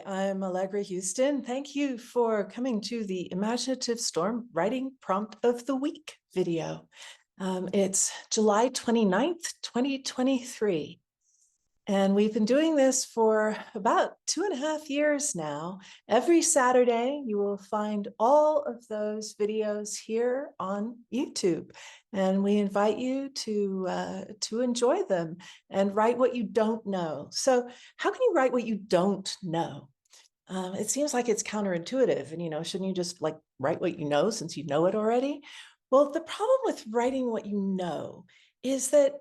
Hi, I'm Allegra Houston. Thank you for coming to the Imaginative Storm Writing Prompt of the Week video. It's July 29th, 2023. And we've been doing this for about 2.5 years now. Every Saturday, you will find all of those videos here on YouTube. And we invite you to enjoy them and write what you don't know. So how can you write what you don't know? It seems like it's counterintuitive. And, shouldn't you just like write what you know since you know it already? Well, the problem with writing what you know is that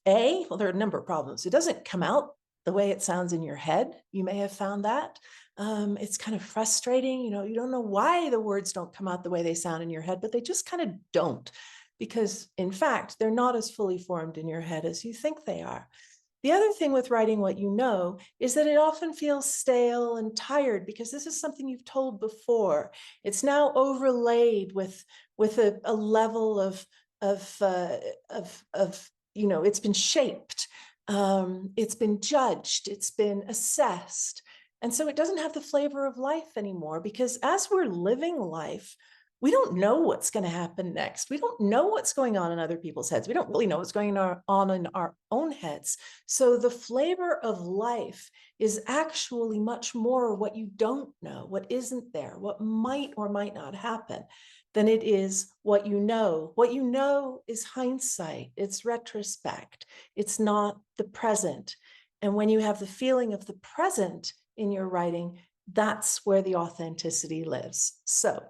well, there are a number of problems. It doesn't come out the way it sounds in your head. You may have found that. It's kind of frustrating. You don't know why the words don't come out the way they sound in your head, but they just kind of don't, because in fact, they're not as fully formed in your head as you think they are. The other thing with writing what you know is that it often feels stale and tired because this is something you've told before. It's now overlaid with a level of it's been shaped, it's been judged, it's been assessed. And so it doesn't have the flavor of life anymore, because as we're living life, we don't know what's going to happen next. We don't know what's going on in other people's heads. We don't really know what's going on in our own heads. So the flavor of life is actually much more what you don't know, what isn't there, what might or might not happen, than it is what you know. What you know is hindsight, it's retrospect, it's not the present. And when you have the feeling of the present in your writing, that's where the authenticity lives. So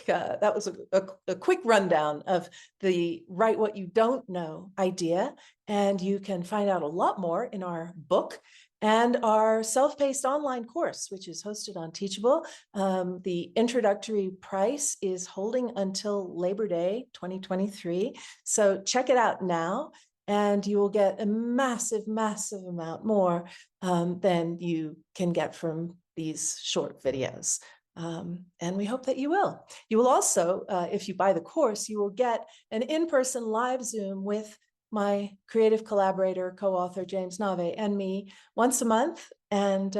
that was a quick rundown of the write what you don't know idea. And you can find out a lot more in our book and our self-paced online course, which is hosted on Teachable. The introductory price is holding until Labor Day 2023. So check it out now, and you will get a massive, massive amount more than you can get from these short videos. And we hope that you will. You will also, if you buy the course, you will get an in-person live Zoom with my creative collaborator, co-author James Nave, and me once a month. And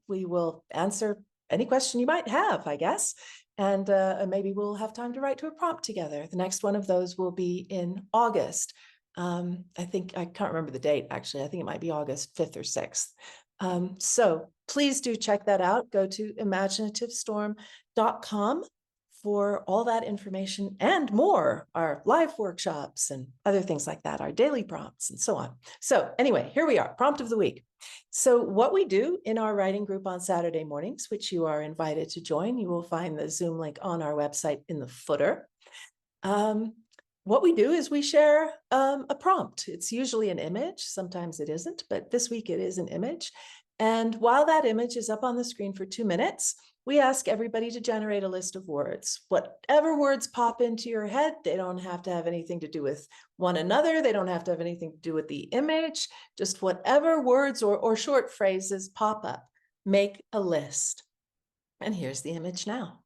we will answer any question you might have, I guess. And maybe we'll have time to write to a prompt together. The next one of those will be in August. I can't remember the date, actually. I think it might be August 5th or 6th. So please do check that out. Go to imaginativestorm.com for all that information and more, our live workshops and other things like that, our daily prompts and so on. So anyway, here we are, prompt of the week. So what we do in our writing group on Saturday mornings, which you are invited to join, you will find the Zoom link on our website in the footer. What we do is we share a prompt. It's usually an image. Sometimes it isn't, but this week it is an image. And while that image is up on the screen for 2 minutes, we ask everybody to generate a list of words. Whatever words pop into your head, they don't have to have anything to do with one another. They don't have to have anything to do with the image. Just whatever words or short phrases pop up, make a list. And here's the image now.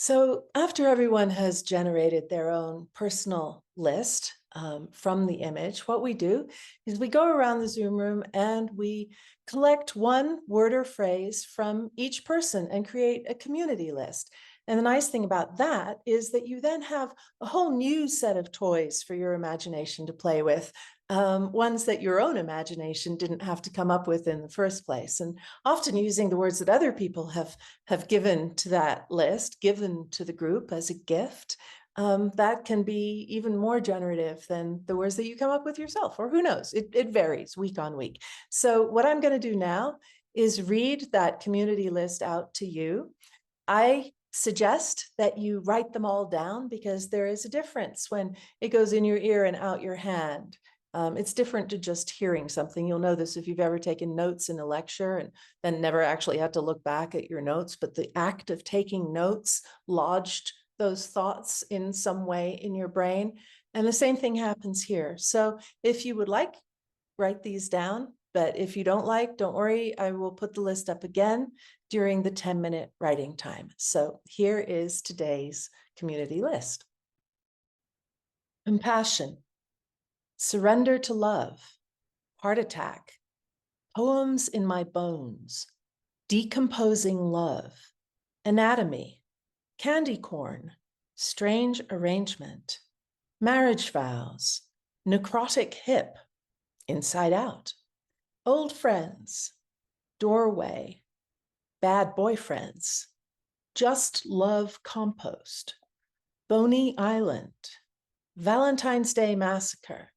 So after everyone has generated their own personal list from the image, what we do is we go around the Zoom room and we collect one word or phrase from each person and create a community list. And the nice thing about that is that you then have a whole new set of toys for your imagination to play with, ones that your own imagination didn't have to come up with in the first place. And often using the words that other people have given to that list, given to the group as a gift, that can be even more generative than the words that you come up with yourself, or who knows, it varies week on week. So what I'm going to do now is read that community list out to you. I suggest that you write them all down because there is a difference when it goes in your ear and out your hand. It's different to just hearing something. You'll know this if you've ever taken notes in a lecture and then never actually had to look back at your notes, but the act of taking notes lodged those thoughts in some way in your brain. And the same thing happens here. So if you would like, write these down. But if you don't like, don't worry, I will put the list up again during the 10-minute writing time. So here is today's community list. Compassion, surrender to love, heart attack, poems in my bones, decomposing love, anatomy, candy corn, strange arrangement, marriage vows, necrotic hip, inside out, old friends, doorway, bad boyfriends, just love compost, Boney Island, Valentine's Day massacre,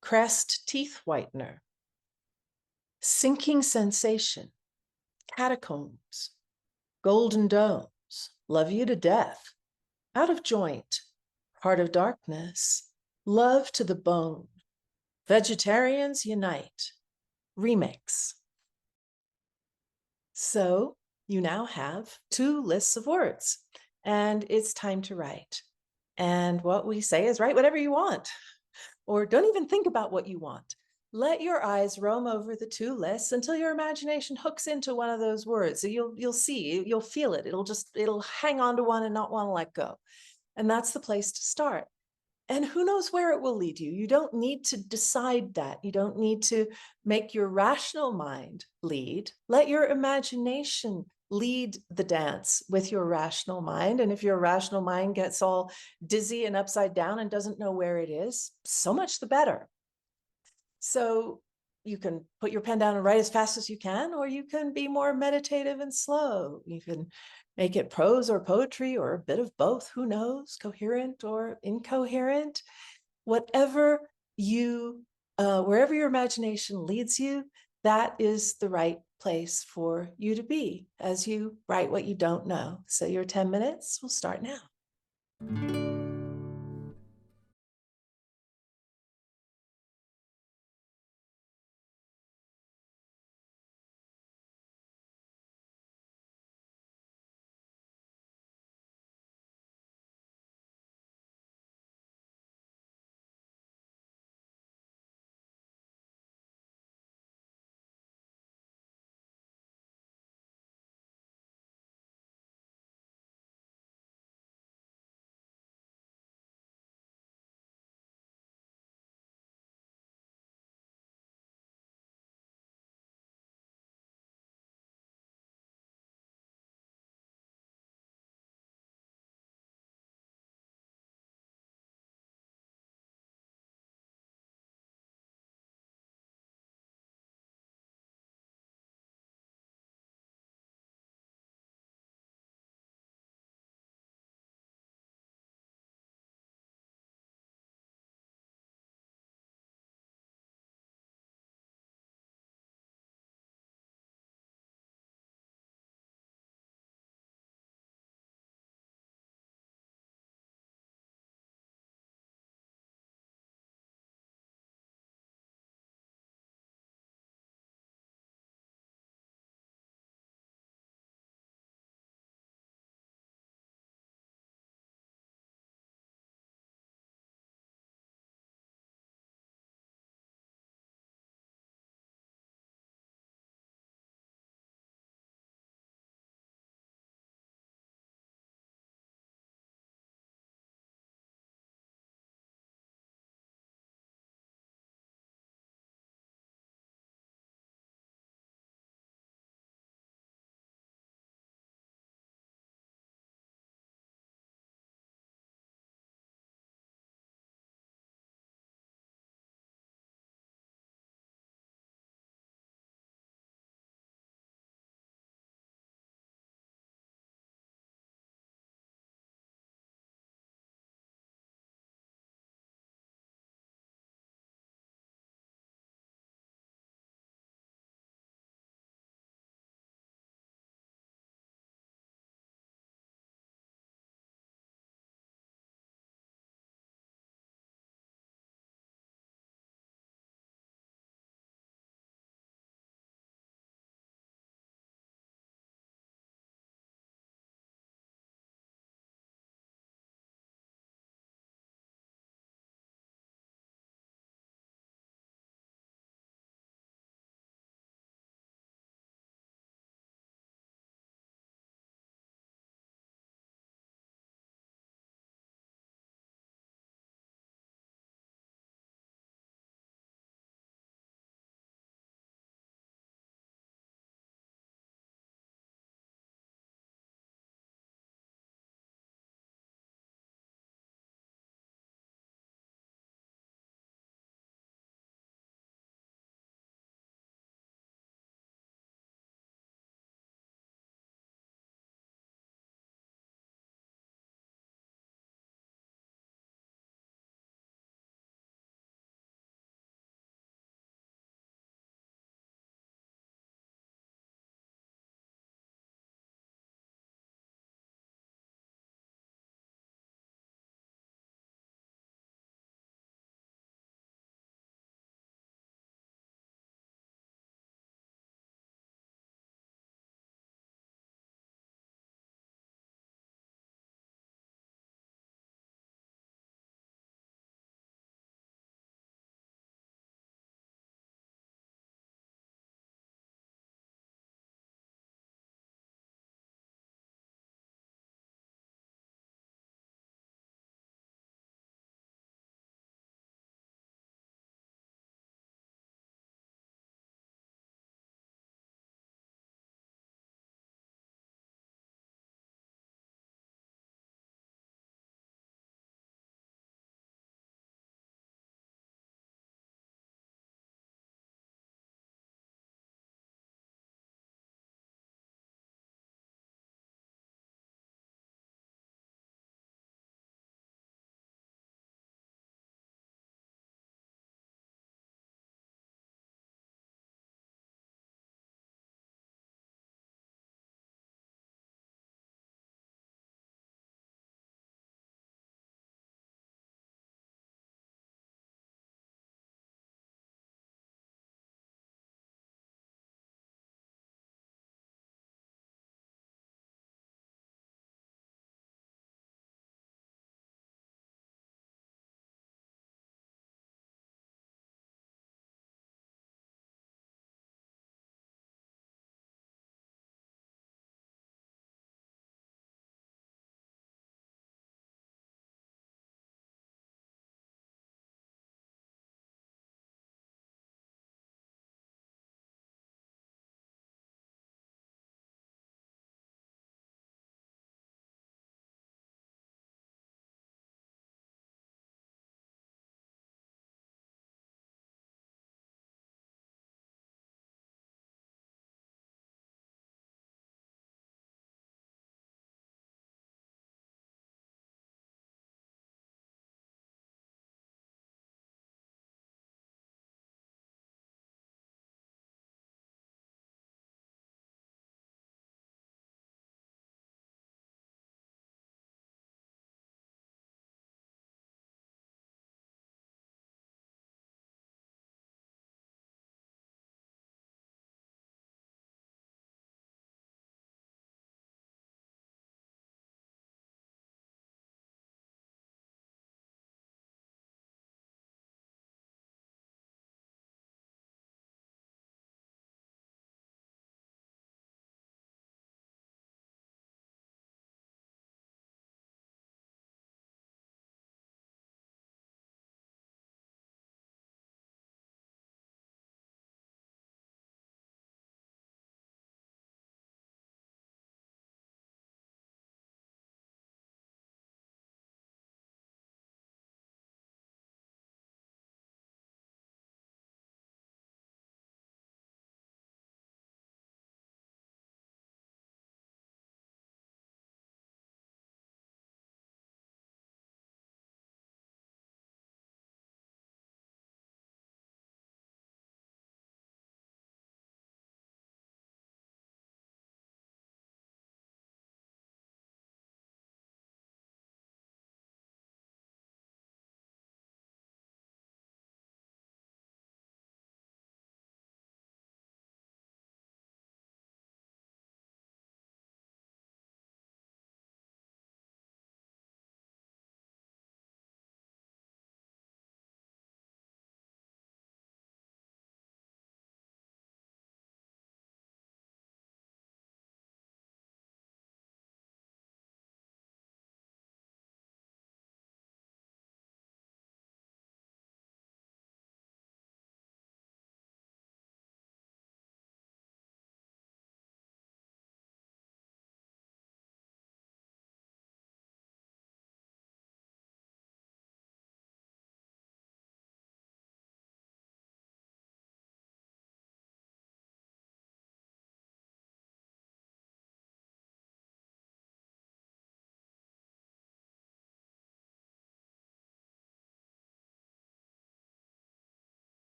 Crest teeth whitener, sinking sensation, catacombs, golden domes, love you to death, out of joint, heart of darkness, love to the bone, vegetarians unite, remix. So you now have two lists of words and it's time to write. And what we say is write whatever you want, or don't even think about what you want. Let your eyes roam over the two lists until your imagination hooks into one of those words. So you'll see, you'll feel it. It'll hang on to one and not want to let go. And that's the place to start. And who knows where it will lead you. You don't need to decide that. You don't need to make your rational mind lead. Let your imagination lead the dance with your rational mind. And if your rational mind gets all dizzy and upside down and doesn't know where it is, so much the better. So you can put your pen down and write as fast as you can, or you can be more meditative and slow. You can make it prose or poetry or a bit of both, who knows, coherent or incoherent. Whatever you, wherever your imagination leads you, that is the right place for you to be as you write what you don't know. So your 10 minutes will start now.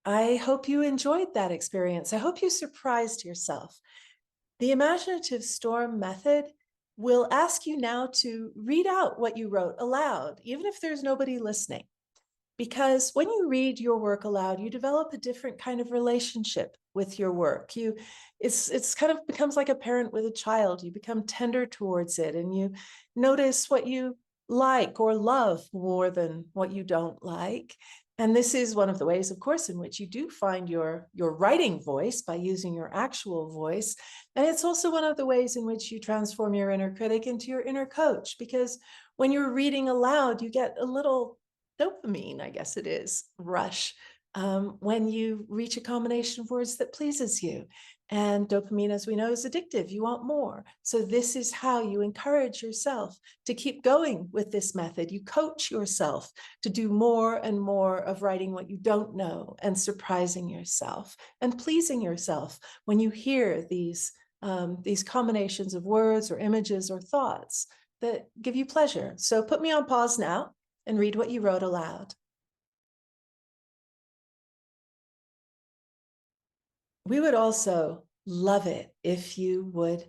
I hope you enjoyed that experience. I hope you surprised yourself. The Imaginative Storm method will ask you now to read out what you wrote aloud, even if there's nobody listening. Because when you read your work aloud, you develop a different kind of relationship with your work. It's kind of becomes like a parent with a child. You become tender towards it, and you notice what you like or love more than what you don't like. And this is one of the ways, of course, in which you do find your writing voice by using your actual voice. And it's also one of the ways in which you transform your inner critic into your inner coach, because when you're reading aloud, you get a little dopamine, I guess it is, rush when you reach a combination of words that pleases you. And dopamine, as we know, is addictive. You want more. So this is how you encourage yourself to keep going with this method. You coach yourself to do more and more of writing what you don't know and surprising yourself and pleasing yourself when you hear these combinations of words or images or thoughts that give you pleasure. So put me on pause now and read what you wrote aloud. We would also love it if you would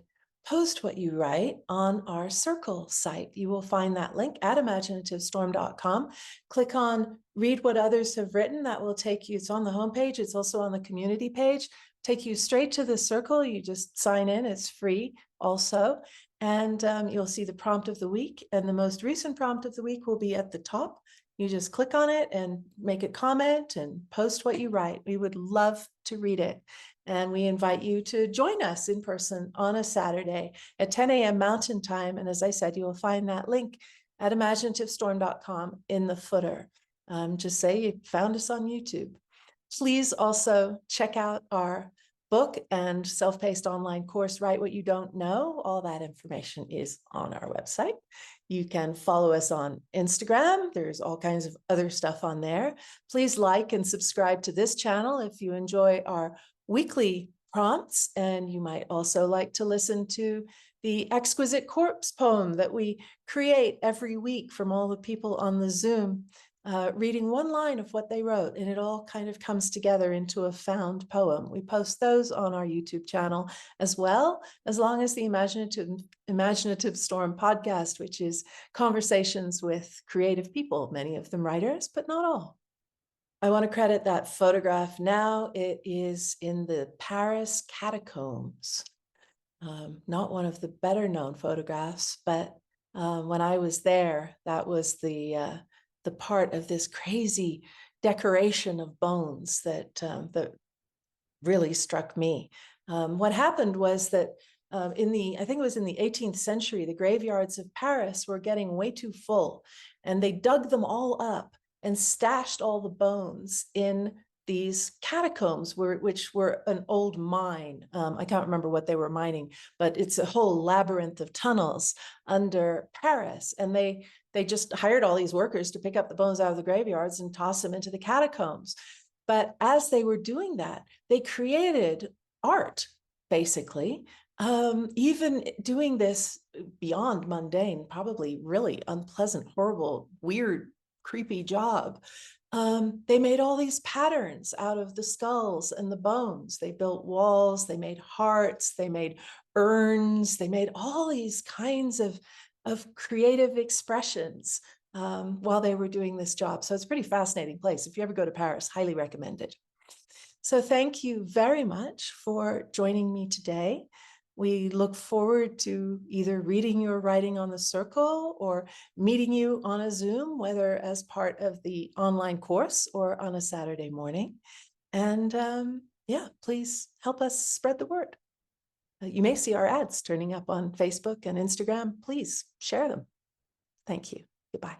post what you write on our Circle site. You will find that link at imaginativestorm.com. Click on read what others have written. That will take you, it's on the homepage. It's also on the community page, take you straight to the Circle. You just sign in, it's free also. And you'll see the prompt of the week. And the most recent prompt of the week will be at the top. You just click on it and make a comment and post what you write. We would love to read it. And we invite you to join us in person on a Saturday at 10 a.m. Mountain Time. And as I said, you will find that link at imaginativestorm.com in the footer. Just say you found us on YouTube. Please also check out our book and self-paced online course, Write What You Don't Know. All that information is on our website. You can follow us on Instagram. There's all kinds of other stuff on there. Please like and subscribe to this channel if you enjoy our weekly prompts, and you might also like to listen to the exquisite corpse poem that we create every week from all the people on the Zoom, reading one line of what they wrote, and it all kind of comes together into a found poem. We post those on our YouTube channel as well, as long as the Imaginative Storm podcast, which is conversations with creative people, many of them writers, but not all. I want to credit that photograph now. It is in the Paris catacombs. Not one of the better known photographs, but when I was there, that was the part of this crazy decoration of bones that really struck me. What happened was that I think it was in the 18th century, the graveyards of Paris were getting way too full, and they dug them all up and stashed all the bones in these catacombs, which were an old mine. I can't remember what they were mining, but it's a whole labyrinth of tunnels under Paris. And they just hired all these workers to pick up the bones out of the graveyards and toss them into the catacombs. But as they were doing that, they created art, basically, even doing this beyond mundane, probably really unpleasant, horrible, weird, creepy job. They made all these patterns out of the skulls and the bones. They built walls, they made hearts, they made urns, they made all these kinds of creative expressions while they were doing this job. So it's a pretty fascinating place. If you ever go to Paris, highly recommend it. So thank you very much for joining me today. We look forward to either reading your writing on the Circle or meeting you on a Zoom, whether as part of the online course or on a Saturday morning. And yeah, please help us spread the word. You may see our ads turning up on Facebook and Instagram. Please share them. Thank you. Goodbye.